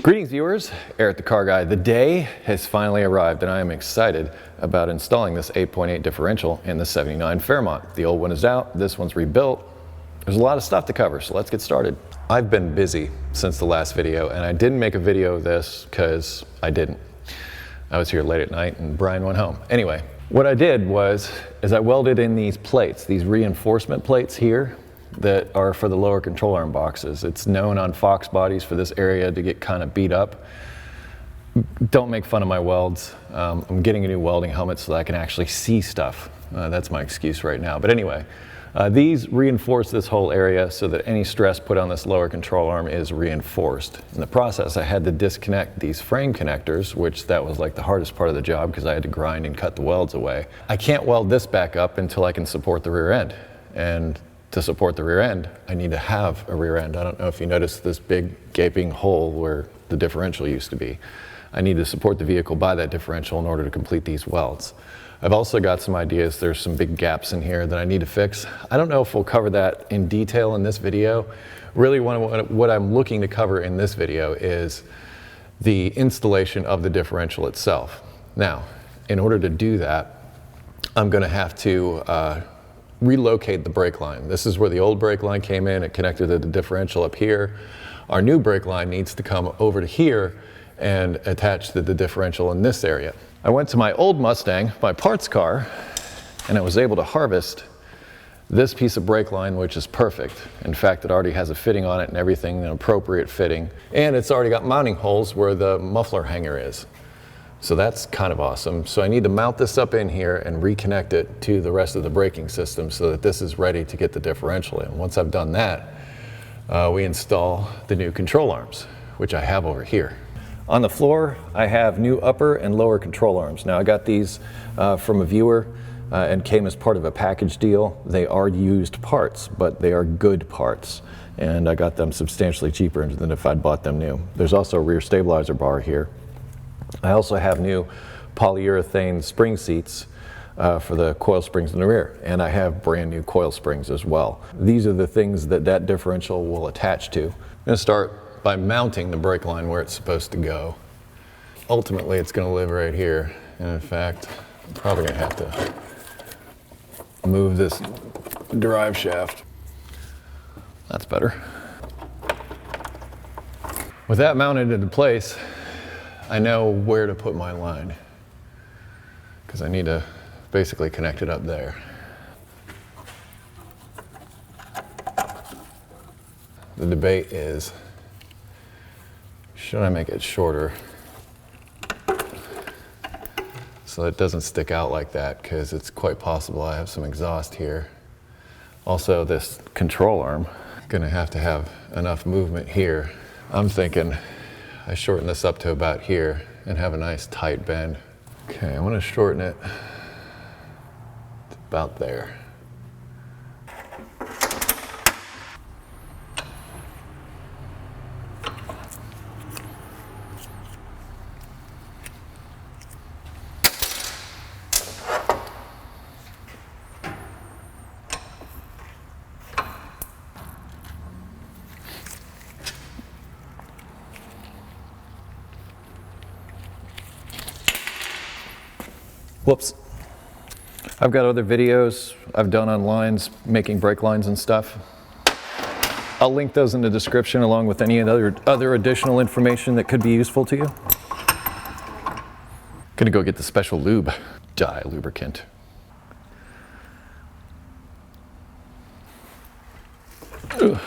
Greetings viewers, Eric the Car Guy. The day has finally arrived and I am excited about installing this 8.8 differential in the 79 Fairmont. The old one is out, this one's rebuilt. There's a lot of stuff to cover, so let's get started. I've been busy since the last video and I didn't make a video of this because I didn't. I was here late at night and Brian went home. Anyway, what I did was I welded in these plates, these reinforcement plates here, that are for the lower control arm boxes. It's known on Fox bodies for this area to get kind of beat up. Don't make fun of my welds. I'm getting a new welding helmet so that I can actually see stuff. That's my excuse right now. But anyway, these reinforce this whole area so that any stress put on this lower control arm is reinforced. In the process, I had to disconnect these frame connectors, which that was like the hardest part of the job because I had to grind and cut the welds away. I can't weld this back up until I can support the rear end. And to support the rear end, I need to have a rear end. I don't know if you noticed this big gaping hole where the differential used to be. I need to support the vehicle by that differential in order to complete these welds. I've also got some ideas. There's some big gaps in here that I need to fix. I don't know if we'll cover that in detail in this video. Really what I'm looking to cover in this video is the installation of the differential itself. Now, in order to do that, I'm gonna have to relocate the brake line. This is where the old brake line came in. It connected to the differential up here. Our new brake line needs to come over to here and attach to the differential in this area. I went to my old Mustang, my parts car, and I was able to harvest this piece of brake line, which is perfect. In fact, it already has a fitting on it and everything, an appropriate fitting. And it's already got mounting holes where the muffler hanger is. So that's kind of awesome. So I need to mount this up in here and reconnect it to the rest of the braking system so that this is ready to get the differential in. Once I've done that, we install the new control arms, which I have over here. On the floor, I have new upper and lower control arms. Now I got these from a viewer and came as part of a package deal. They are used parts, but they are good parts. And I got them substantially cheaper than if I'd bought them new. There's also a rear stabilizer bar here. I also have new polyurethane spring seats for the coil springs in the rear, and I have brand new coil springs as well. These are the things that that differential will attach to. I'm going to start by mounting the brake line where it's supposed to go. Ultimately, it's going to live right here, and in fact, I'm probably going to have to move this drive shaft. That's better. With that mounted into place, I know where to put my line because I need to basically connect it up there. The debate is, should I make it shorter so it doesn't stick out like that, because it's quite possible I have some exhaust here. Also, this control arm, gonna have to have enough movement here. I'm thinking I shorten this up to about here and have a nice tight bend. Okay, I want to shorten it to about there. Whoops. I've got other videos I've done on lines, making brake lines and stuff. I'll link those in the description along with any other additional information that could be useful to you. Gonna go get the special lube, dye lubricant. Ugh.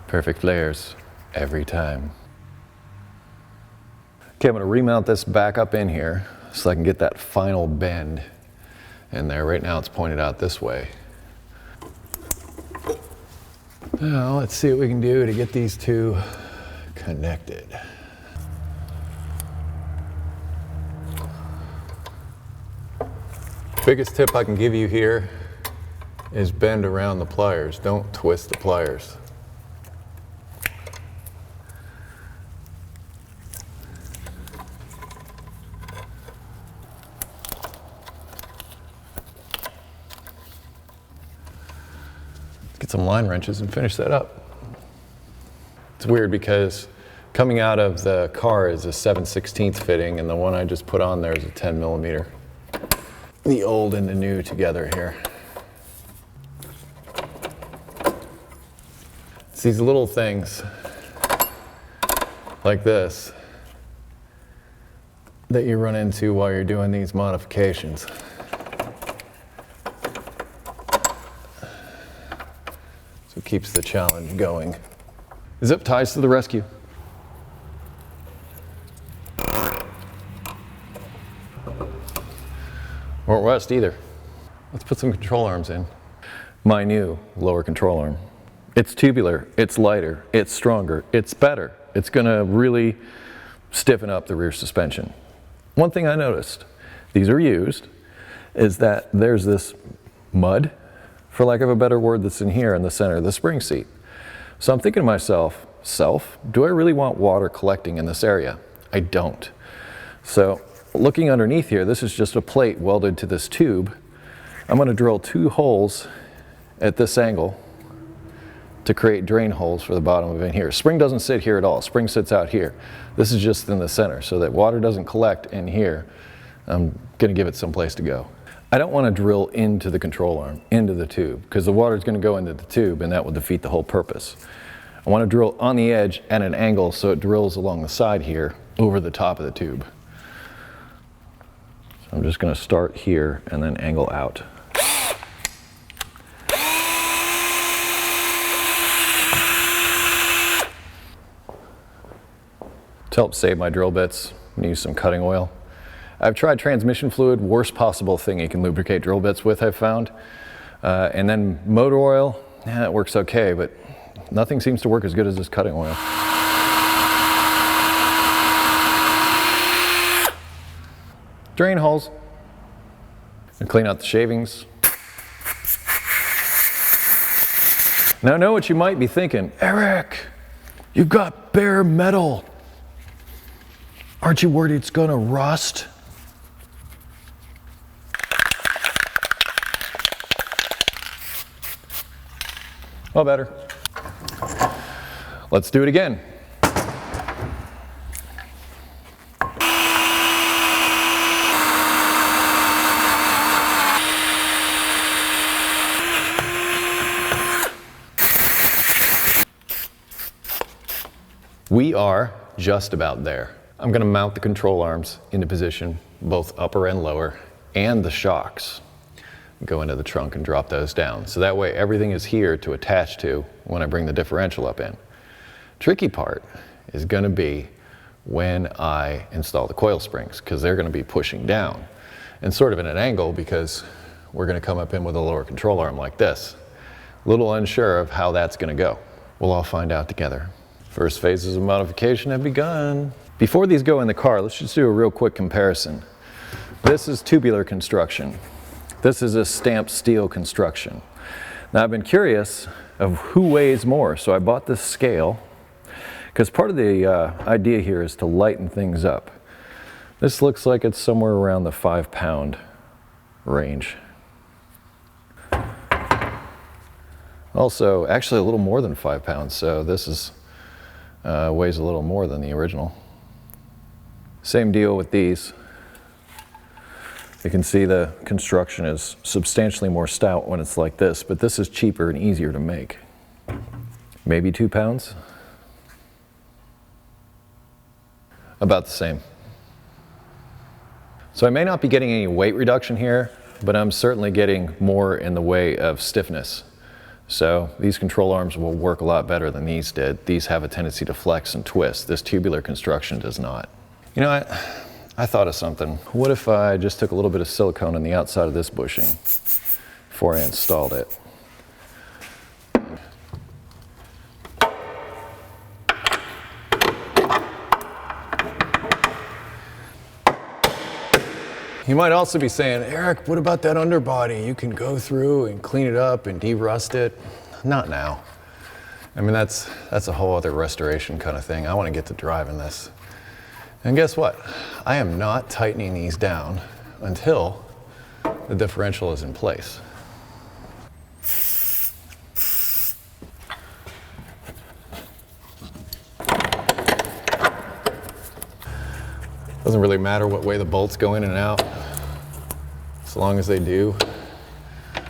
Perfect flares every time. Okay, I'm gonna remount this back up in here so I can get that final bend in there. Right now it's pointed out this way. Now let's see what we can do to get these two connected. Biggest tip I can give you here is bend around the pliers. Don't twist the pliers. Get some line wrenches and finish that up. It's weird because coming out of the car is a 7/16 fitting, and the one I just put on there is a 10 millimeter. The old and the new together here. It's these little things like this that you run into while you're doing these modifications. So it keeps the challenge going. Zip ties to the rescue. Weren't rust either. Let's put some control arms in. My new lower control arm. It's tubular, it's lighter, it's stronger, it's better. It's gonna really stiffen up the rear suspension. One thing I noticed, these are used, is that there's this mud, for lack of a better word, that's in here in the center of the spring seat. So I'm thinking to myself, do I really want water collecting in this area? I don't. So looking underneath here, this is just a plate welded to this tube. I'm gonna drill 2 holes at this angle to create drain holes for the bottom of in here. Spring doesn't sit here at all. Spring sits out here. This is just in the center so that water doesn't collect in here. I'm gonna give it some place to go. I don't wanna drill into the control arm, into the tube, because the water is gonna go into the tube and that will defeat the whole purpose. I wanna drill on the edge at an angle so it drills along the side here over the top of the tube. So I'm just gonna start here and then angle out. To help save my drill bits, I'm gonna use some cutting oil. I've tried transmission fluid, worst possible thing you can lubricate drill bits with, I've found. And then motor oil, yeah, it works okay, but nothing seems to work as good as this cutting oil. Drain holes. And clean out the shavings. Now I know what you might be thinking. Eric, you've got bare metal. Aren't you worried it's gonna rust? Oh, better. Let's do it again. We are just about there. I'm gonna mount the control arms into position, both upper and lower, and the shocks. Go into the trunk and drop those down. So that way everything is here to attach to when I bring the differential up in. Tricky part is gonna be when I install the coil springs, because they're gonna be pushing down and sort of in an angle because we're gonna come up in with a lower control arm like this. A little unsure of how that's gonna go. We'll all find out together. First phases of modification have begun. Before these go in the car, let's just do a real quick comparison. This is tubular construction. This is a stamped steel construction. Now I've been curious of who weighs more, so I bought this scale, because part of the idea here is to lighten things up. This looks like it's somewhere around the 5-pound range. Also, actually a little more than 5 pounds, so this is weighs a little more than the original. Same deal with these. You can see the construction is substantially more stout when it's like this, but this is cheaper and easier to make. Maybe 2 pounds? About the same. So I may not be getting any weight reduction here, but I'm certainly getting more in the way of stiffness. So these control arms will work a lot better than these did. These have a tendency to flex and twist. This tubular construction does not. You know, I thought of something. What if I just took a little bit of silicone on the outside of this bushing before I installed it? You might also be saying, Eric, what about that underbody? You can go through and clean it up and de-rust it. Not now. I mean, that's a whole other restoration kind of thing. I want to get to driving this. And guess what? I am not tightening these down until the differential is in place. Doesn't really matter what way the bolts go in and out, as long as they do.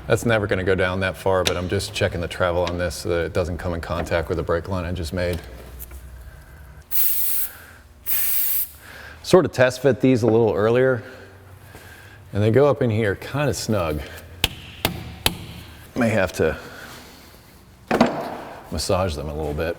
That's never going to go down that far, but I'm just checking the travel on this so that it doesn't come in contact with the brake line I just made. Sort of test fit these a little earlier, and they go up in here kind of snug. May have to massage them a little bit.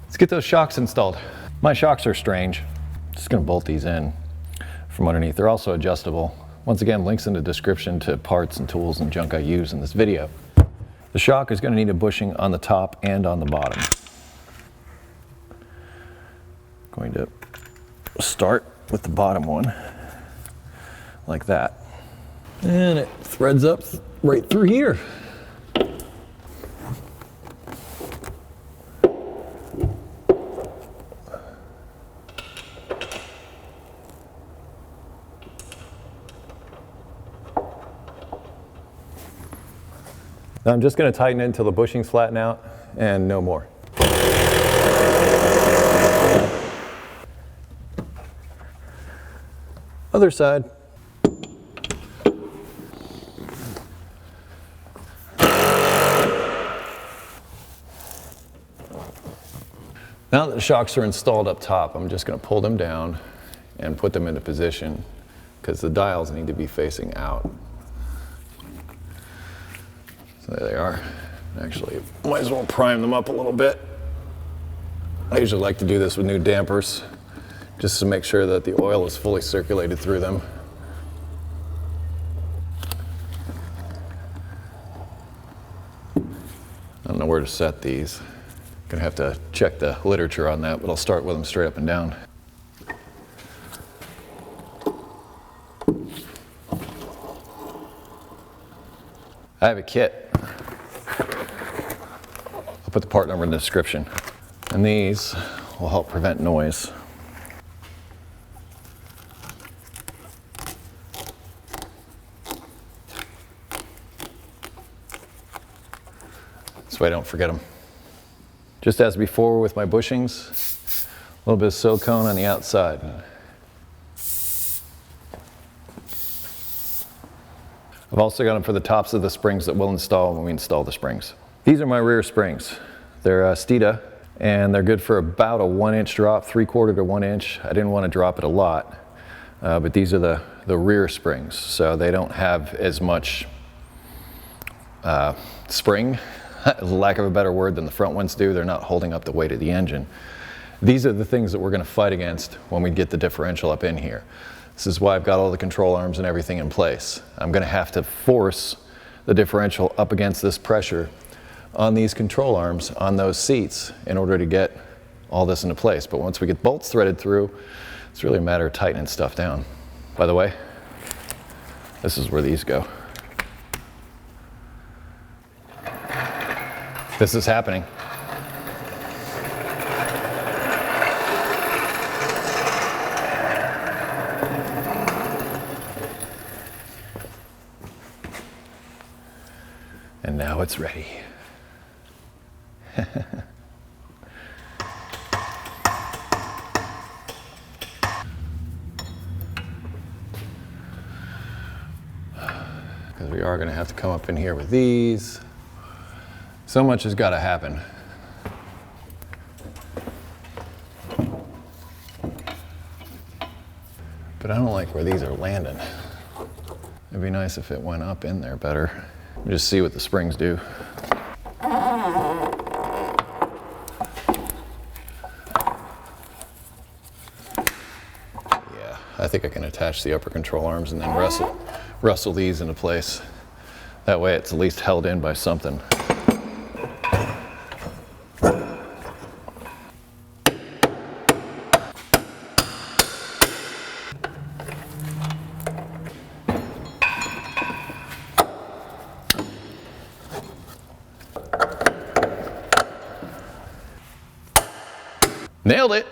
Let's get those shocks installed. My shocks are strange. Just gonna bolt these in from underneath. They're also adjustable. Once again, links in the description to parts and tools and junk I use in this video. The shock is gonna need a bushing on the top and on the bottom. Going to start with the bottom one, like that. And it threads up right through here. Now I'm just going to tighten it until the bushings flatten out and no more. Other side. Now that the shocks are installed up top, I'm just going to pull them down and put them into position because the dials need to be facing out. So there they are. Actually, might as well prime them up a little bit. I usually like to do this with new dampers, just to make sure that the oil is fully circulated through them. I don't know where to set these. Gonna have to check the literature on that, but I'll start with them straight up and down. I have a kit. I'll put the part number in the description. And these will help prevent noise. This way I don't forget them. Just as before with my bushings, a little bit of silicone on the outside. I've also got them for the tops of the springs that we'll install when we install the springs. These are my rear springs. They're Steeda, and they're good for about a 1-inch drop, 3/4 to 1 inch. I didn't want to drop it a lot, but these are the rear springs, so they don't have as much spring, lack of a better word, than the front ones do. They're not holding up the weight of the engine. These are the things that we're going to fight against when we get the differential up in here. This is why I've got all the control arms and everything in place. I'm going to have to force the differential up against this pressure on these control arms on those seats in order to get all this into place. But once we get bolts threaded through, it's really a matter of tightening stuff down. By the way, this is where these go. This is happening. And now it's ready. Because we are going to have to come up in here with these. So much has got to happen. But I don't like where these are landing. It'd be nice if it went up in there better. Just see what the springs do. Yeah, I think I can attach the upper control arms and then wrestle these into place. That way it's at least held in by something. Nailed it.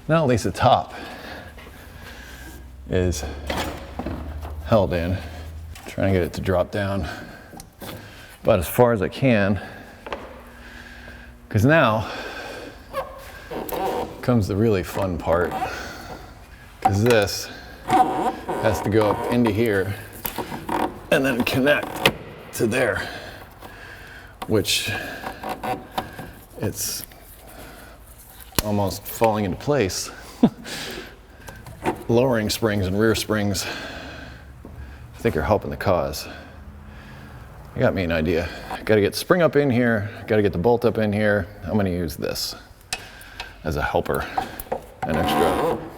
Now at least the top is held in. Trying to get it to drop down about as far as I can, because now comes the really fun part, because this has to go up into here and then connect to there, which it's almost falling into place. Lowering springs and rear springs, I think, are helping the cause. You got me an idea. Got to get spring up in here, got to get the bolt up in here. I'm going to use this as a helper, an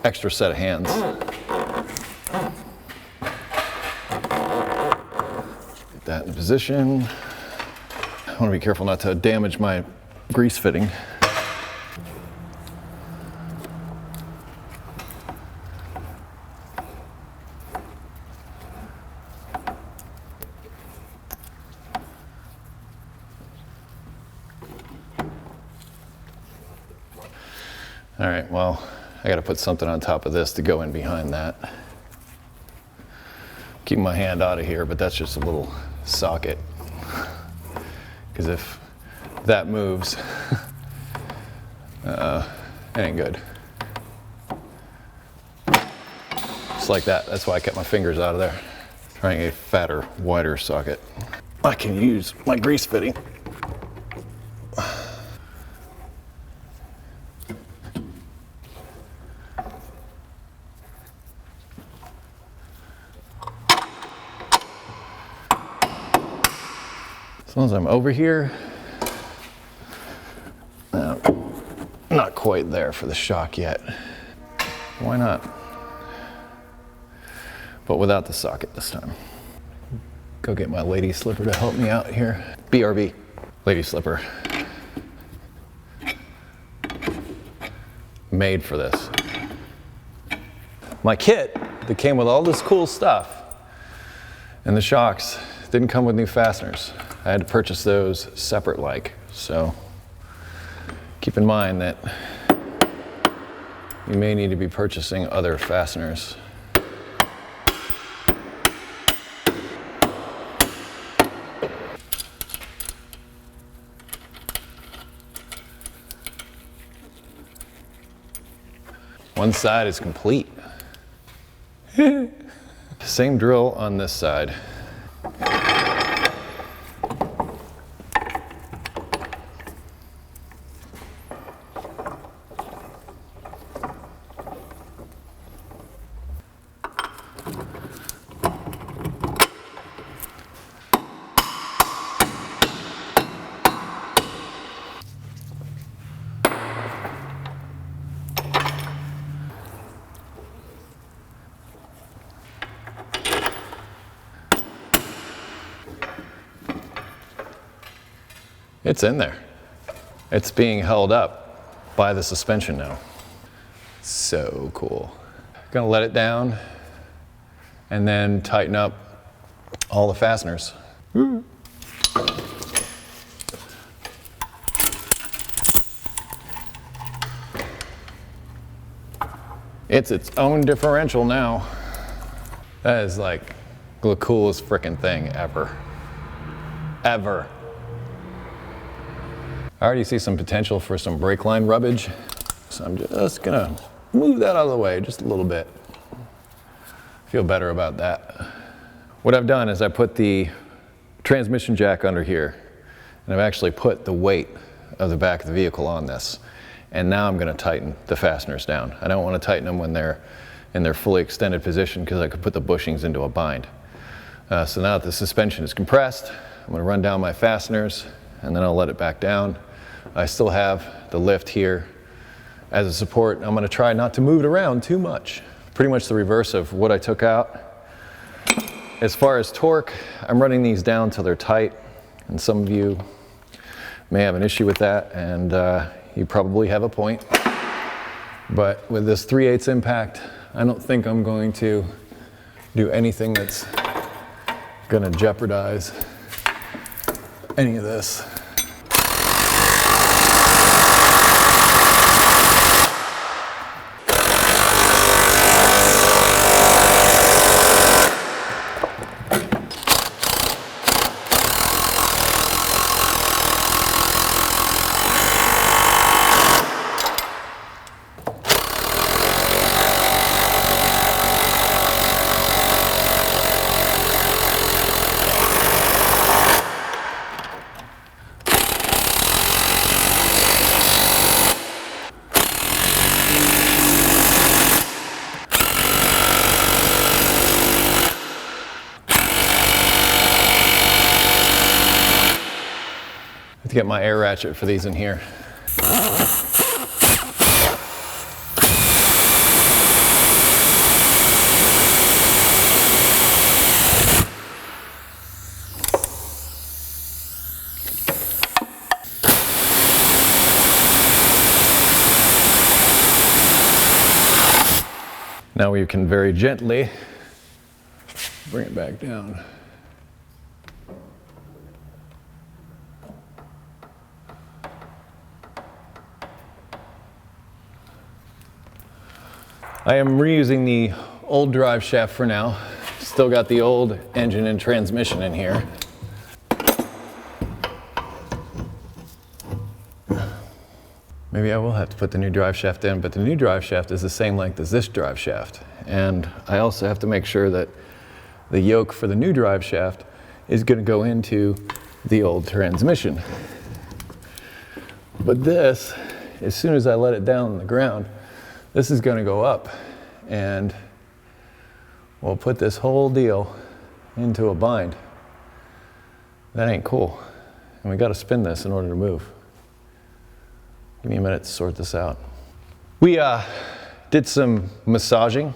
extra set of hands. Get that in position. I want to be careful not to damage my grease fitting. All right, well, I got to put something on top of this to go in behind that. Keep my hand out of here, but that's just a little socket. Because if that moves, it ain't good. Just like that. That's why I kept my fingers out of there. Trying a fatter, wider socket. I can use my grease fitting. As long as I'm over here, not quite there for the shock yet. Why not? But without the socket this time. Go get my lady slipper to help me out here. BRB, lady slipper. Made for this. My kit that came with all this cool stuff and the shocks didn't come with new fasteners. I had to purchase those separate so keep in mind that you may need to be purchasing other fasteners. One side is complete. Same drill on this side. It's in there. It's being held up by the suspension now. So cool. Gonna let it down and then tighten up all the fasteners. It's its own differential now. That is like the coolest frickin' thing ever. Ever. I already see some potential for some brake line rubbage, so I'm just gonna move that out of the way just a little bit. Feel better about that. What I've done is I put the transmission jack under here, and I've actually put the weight of the back of the vehicle on this. And now I'm gonna tighten the fasteners down. I don't wanna tighten them when they're in their fully extended position because I could put the bushings into a bind. So now that the suspension is compressed, I'm gonna run down my fasteners and then I'll let it back down. I still have the lift here as a support. I'm gonna try not to move it around too much. Pretty much the reverse of what I took out. As far as torque, I'm running these down till they're tight, and some of you may have an issue with that, and you probably have a point. But with this 3/8 impact, I don't think I'm going to do anything that's gonna jeopardize any of this. to get my air ratchet for these in here. Now we can very gently bring it back down. I am reusing the old drive shaft for now. Still got the old engine and transmission in here. Maybe I will have to put the new drive shaft in, but the new drive shaft is the same length as this drive shaft. And I also have to make sure that the yoke for the new drive shaft is going to go into the old transmission. But this, as soon as I let it down on the ground, this is going to go up, and we'll put this whole deal into a bind. That ain't cool. And we got to spin this in order to move. Give me a minute to sort this out. We did some massaging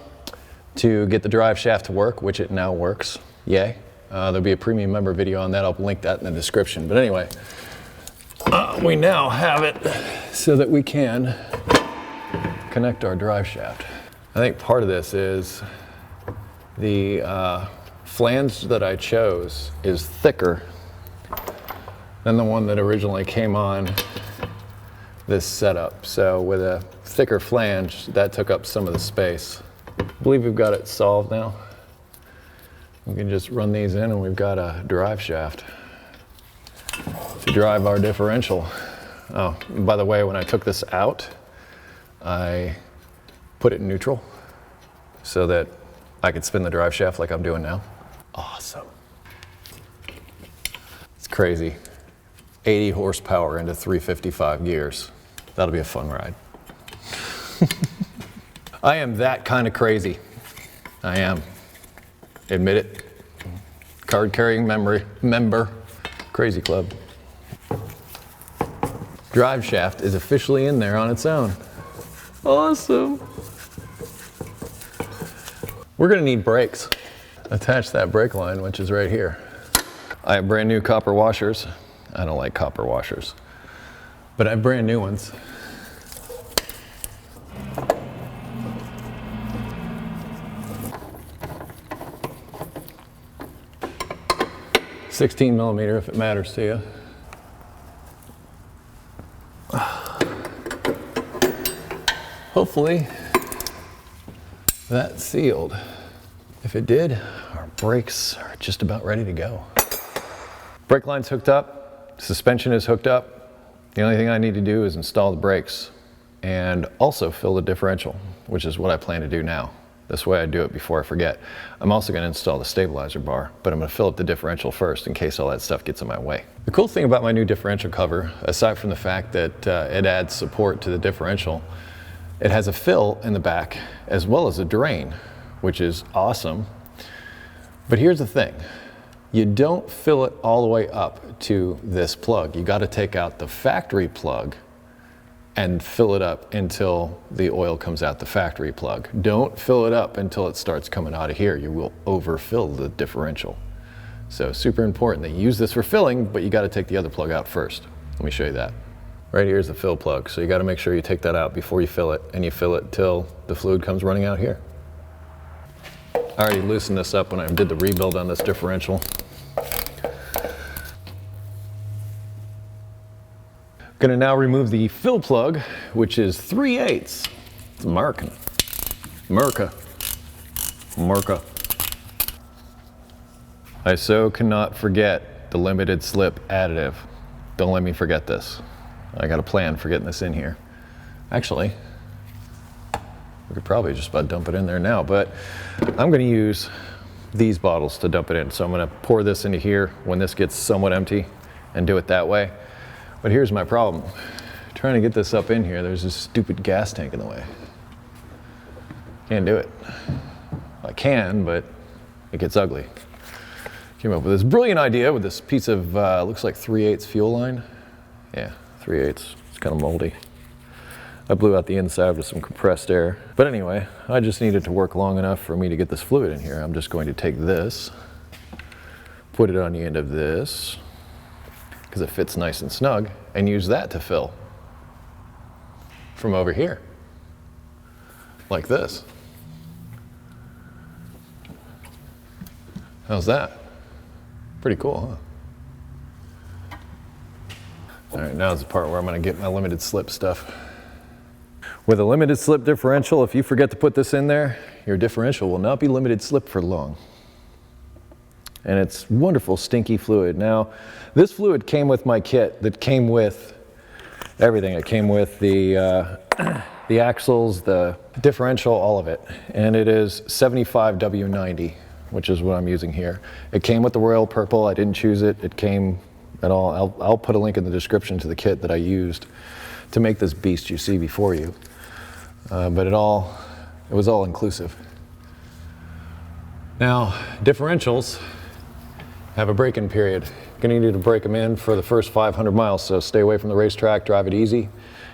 to get the drive shaft to work, which it now works. Yay. There'll be a premium member video on that. I'll link that in the description. But anyway, we now have it so that we can connect our drive shaft. I think part of this is the flange that I chose is thicker than the one that originally came on this setup. So with a thicker flange, that took up some of the space. I believe we've got it solved now. We can just run these in and we've got a drive shaft to drive our differential. Oh, and by the way, when I took this out, I put it in neutral so that I could spin the drive shaft like I'm doing now. Awesome. It's crazy. 80 horsepower into 355 gears. That'll be a fun ride. I am that kind of crazy. I am. Admit it. Card carrying member. Crazy club. Drive shaft is officially in there on its own. Awesome. We're gonna need brakes. Attach that brake line, which is right here. I have brand new copper washers. I don't like copper washers, but I have brand new ones. $16mm if it matters to you. Hopefully that's sealed. If it did, our brakes are just about ready to go. Brake line's hooked up, suspension is hooked up. The only thing I need to do is install the brakes and also fill the differential, which is what I plan to do now. This way I do it before I forget. I'm also going to install the stabilizer bar, but I'm going to fill up the differential first in case all that stuff gets in my way. The cool thing about my new differential cover, aside from the fact that it adds support to the differential, it has a fill in the back as well as a drain, which is awesome. But here's the thing. You don't fill it all the way up to this plug. You got to take out the factory plug and fill it up until the oil comes out the factory plug. Don't fill it up until it starts coming out of here. You will overfill the differential. So super important that you use this for filling, but you got to take the other plug out first. Let me show you that. Right here is the fill plug. So you got to make sure you take that out before you fill it, and you fill it till the fluid comes running out here. I already loosened this up when I did the rebuild on this differential. Gonna now remove the fill plug, which is 3/8. It's American. America. I so cannot forget the limited slip additive. Don't let me forget this. I got a plan for getting this in here. Actually, we could probably just about dump it in there now, but I'm gonna use these bottles to dump it in. So I'm gonna pour this into here when this gets somewhat empty and do it that way. But here's my problem. Trying to get this up in here, there's this stupid gas tank in the way. Can't do it. I can, but it gets ugly. Came up with this brilliant idea with this piece of, looks like 3/8 fuel line. Yeah, 3/8. It's kind of moldy. I blew out the inside with some compressed air. But anyway, I just needed to work long enough for me to get this fluid in here. I'm just going to take this, put it on the end of this, because it fits nice and snug, and use that to fill from over here, like this. How's that? Pretty cool, huh? All right, now's the part where I'm gonna get my limited slip stuff. With a limited slip differential, if you forget to put this in there, your differential will not be limited slip for long. And it's wonderful, stinky fluid. Now, this fluid came with my kit that came with everything. It came with the axles, the differential, all of it. And it is 75W90, which is what I'm using here. It came with the royal purple. I didn't choose it. It came at all. I'll put a link in the description to the kit that I used to make this beast you see before you. But it was all inclusive. Now, differentials have a break-in period. You're gonna need to break them in for the first 500 miles, so stay away from the racetrack, drive it easy.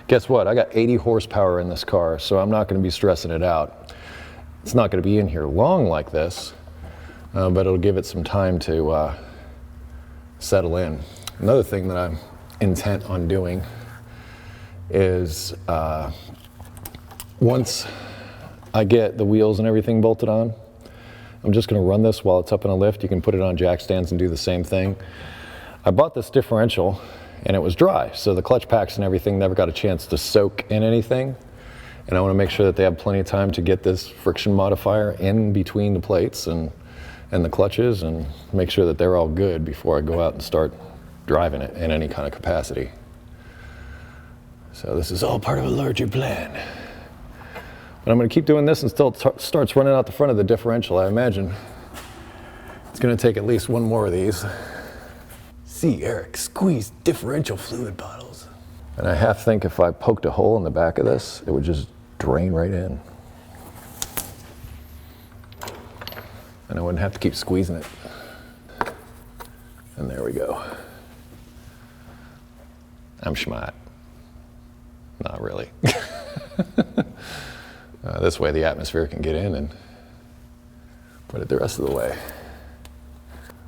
Guess what? I got 80 horsepower in this car, so I'm not gonna be stressing it out. It's not gonna be in here long like this, but it'll give it some time to settle in. Another thing that I'm intent on doing is once I get the wheels and everything bolted on, I'm just gonna run this while it's up in a lift. You can put it on jack stands and do the same thing. I bought this differential and it was dry, so the clutch packs and everything never got a chance to soak in anything. And I wanna make sure that they have plenty of time to get this friction modifier in between the plates and the clutches, and make sure that they're all good before I go out and start driving it in any kind of capacity. So this is all part of a larger plan. But I'm gonna keep doing this until it starts running out the front of the differential. I imagine it's gonna take at least one more of these. See, Eric, squeeze differential fluid bottles. And I half think if I poked a hole in the back of this, it would just drain right in. And I wouldn't have to keep squeezing it. And there we go. I'm smart. Not really. This way the atmosphere can get in and put it the rest of the way.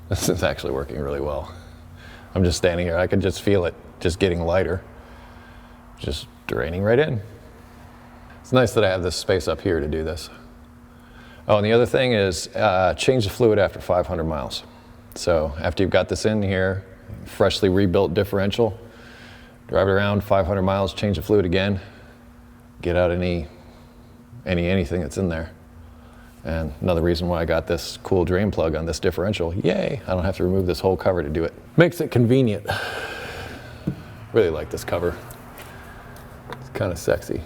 This is actually working really well. I'm just standing here, I can just feel it just getting lighter, just draining right in. It's nice that I have this space up here to do this. Oh, and the other thing is change the fluid after 500 miles. So after you've got this in here, freshly rebuilt differential, drive it around 500 miles, change the fluid again, get out anything that's in there. And another reason why I got this cool drain plug on this differential, yay, I don't have to remove this whole cover to do it. Makes it convenient. Really like this cover. It's kind of sexy.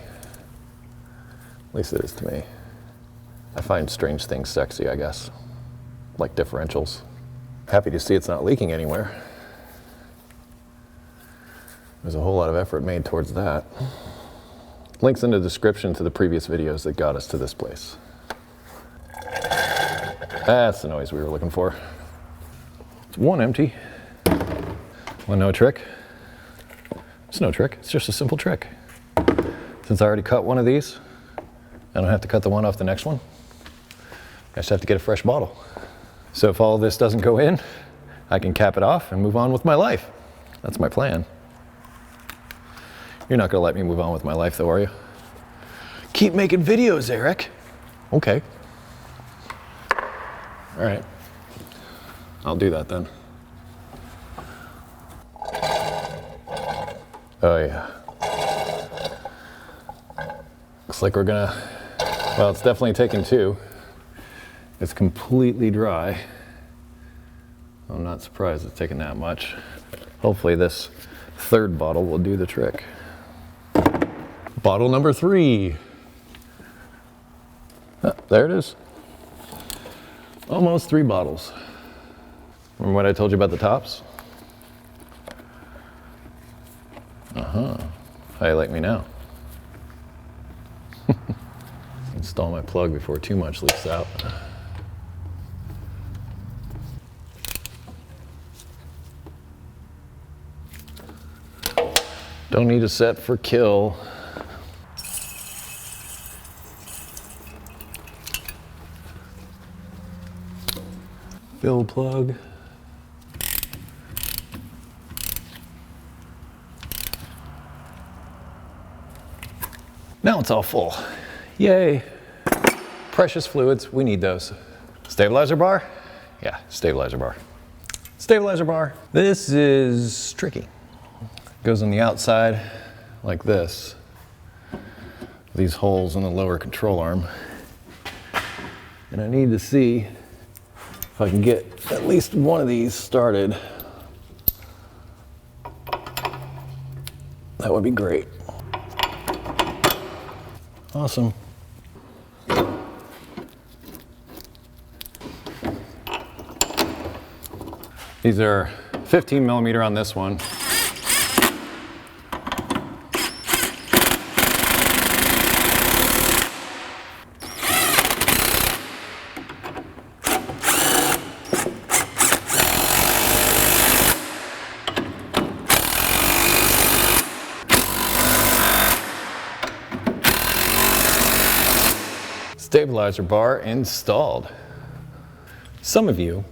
At least it is to me. I find strange things sexy, I guess. Like differentials. Happy to see it's not leaking anywhere. There's a whole lot of effort made towards that. Links in the description to the previous videos that got us to this place. That's the noise we were looking for. It's one empty. Well, no trick. It's no trick, it's just a simple trick. Since I already cut one of these, I don't have to cut the one off the next one. I just have to get a fresh bottle. So if all of this doesn't go in, I can cap it off and move on with my life. That's my plan. You're not gonna let me move on with my life though, are you? Keep making videos, Eric. Okay. All right. I'll do that then. Oh yeah. Looks like we're gonna, well, it's definitely taken two. It's completely dry. I'm not surprised it's taken that much. Hopefully this third bottle will do the trick. Bottle number 3. Oh, there it is. Almost 3 bottles. Remember what I told you about the tops? Uh-huh. How you like me now? Install my plug before too much leaks out. Don't need to set for kill. Fill plug. Now it's all full. Yay. Precious fluids, we need those. Stabilizer bar? Yeah, stabilizer bar. Stabilizer bar. This is tricky. Goes on the outside like this. These holes in the lower control arm. And I need to see if I can get at least one of these started. That would be great. Awesome. These are 15 millimeter on this one. Stabilizer bar installed. Some of you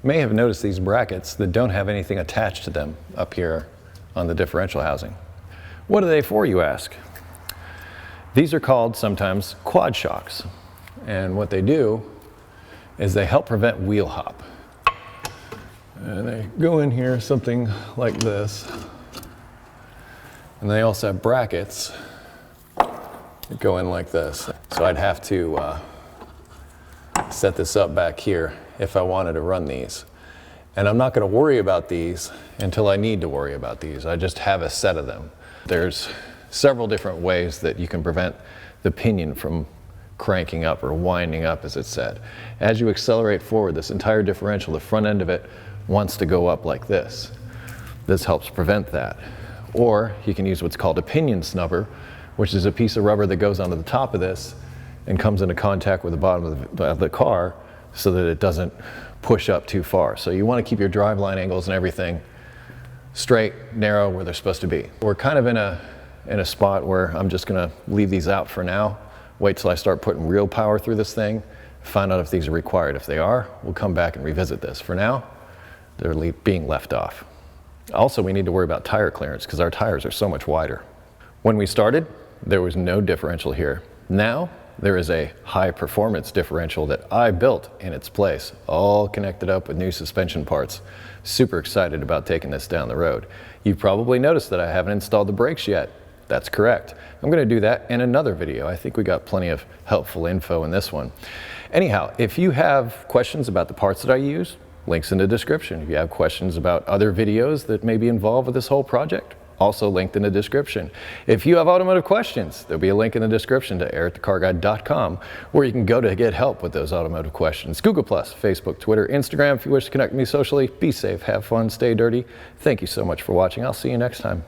may have noticed these brackets that don't have anything attached to them up here on the differential housing. What are they for, you ask? These are called sometimes quad shocks. And what they do is they help prevent wheel hop. And they go in here something like this. And they also have brackets that go in like this. So I'd have to set this up back here if I wanted to run these. And I'm not going to worry about these until I need to worry about these. I just have a set of them. There's several different ways that you can prevent the pinion from cranking up or winding up, as it's said. As you accelerate forward, this entire differential, the front end of it wants to go up like this. This helps prevent that. Or you can use what's called a pinion snubber, which is a piece of rubber that goes onto the top of this and comes into contact with the bottom of the car so that it doesn't push up too far. So you want to keep your driveline angles and everything straight, narrow, where they're supposed to be. We're kind of in a spot where I'm just going to leave these out for now, wait till I start putting real power through this thing, find out if these are required. If they are, we'll come back and revisit this. For now, they're being left off. Also, we need to worry about tire clearance because our tires are so much wider. When we started, there was no differential here. Now, there is a high performance differential that I built in its place, all connected up with new suspension parts. Super excited about taking this down the road. You've probably noticed that I haven't installed the brakes yet. That's correct. I'm going to do that in another video. I think we got plenty of helpful info in this one. Anyhow, if you have questions about the parts that I use, links in the description. If you have questions about other videos that may be involved with this whole project, also linked in the description. If you have automotive questions, there'll be a link in the description to EricTheCarGuy.com where you can go to get help with those automotive questions. Google+, Facebook, Twitter, Instagram. If you wish to connect with me socially, be safe, have fun, stay dirty. Thank you so much for watching. I'll see you next time.